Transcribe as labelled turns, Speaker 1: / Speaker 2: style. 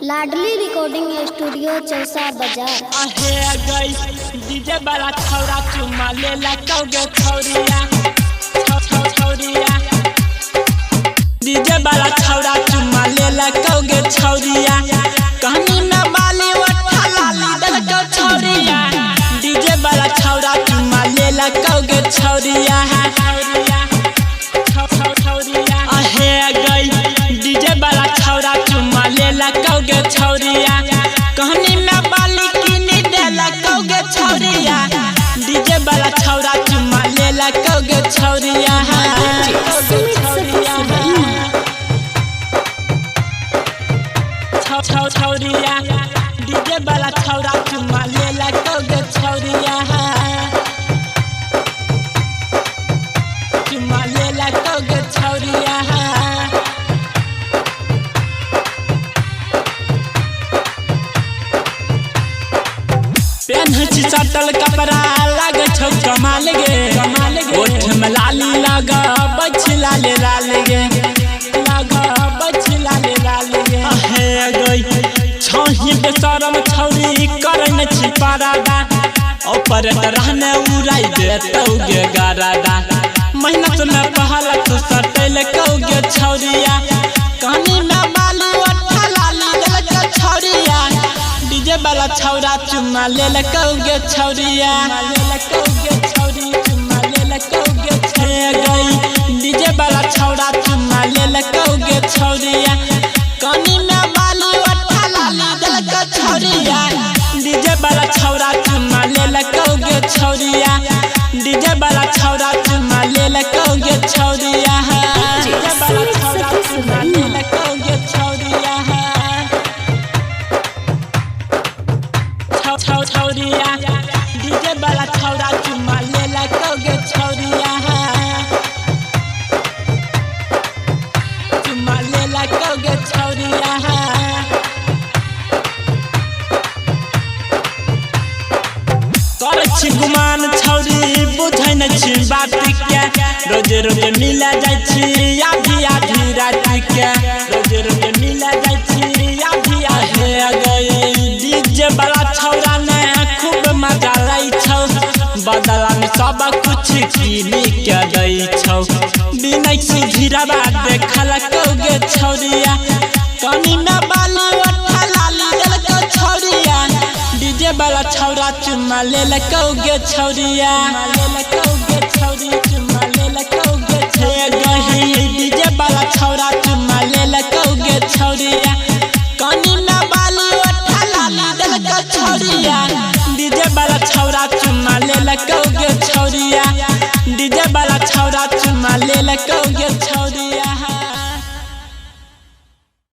Speaker 1: लाडली recording studio Chausa बाजार।
Speaker 2: अहे गई डीजे वाला छौरा चुम्मा ले लगे छौरिया छौरिया डीजे वाला छौरा चुम्मा ले लगे छौरिया कहानी में बाली वठा लाली दलको छौरिया डीजे वाला छौरा चुम्मा ले लगे छौरिया अहे गई डीजे वाला छौरा चुम्मा ले लगे छौरिया कहानी में बाली किनी दे लगे छौरिया डीजे वाला छौरा चुम्मा ले लगे छौरिया छौरिया डीजे वाला छौरा चुम्मा ले लगे छौरिया चुम्मा ले लगे छौरिया पेन छी सटल कपड़ा लागे छौ कमाल गे ओठ में लाली लगा बछला ले लाल गे लगा बछला ले लाल गे अहे गई छही बेशरम छौरी करन छी पारादा ऊपर रहने उड़ाई देतौ गे गरादा मेहनत में पहल तो सटल कौगे छौरिया कहानी में बालू अठा लाली लगे छौरिया डीजे वाला छौरा चुम्मा ले लगे छौरिया चुम्मा ले लगे गई डीजे वाला छौरा चुम्मा ले लगे छौरिया कनी में बाली वठा लाली दलको छौरिया डीजे वाला छौरा चुम्मा ले लगे छौरिया डीजे वाला छौरा चुम्मा ले लगे छौरिया डीजे वाला छौरा चुम्मा ले लगे छौरिया छौरिया डीजे वाला छौरा चुम्मा ले लगे छौरिया चुम्मा ले लगे छौरिया कर छी गुमान छौरी बुझै न छी बात के रोज रोज मिला जाय छी आधी आधी रात के रोज रोज मिला जाय छी आधी आधी गई डीजे वाला छौरा ने खूब मजा लै छौ बदला में सब कुछ कीनी के दै छौ बिनै छी घिरवा देखल कौगे छौरिया कनी में बाली वठा लाली दलको छौरिया डीजे वाला छौरा चुम्मा ले लगे छौरिया चुम्मा ले लगे डीजे वाला छौरा चुम्मा ले लगे छौरिया कनी में बाली वठा लाली दलको छौरिया डीजे वाला छौरा चुम्मा ले लगे छौरिया डीजे वाला छौरा चुम्मा ले लगे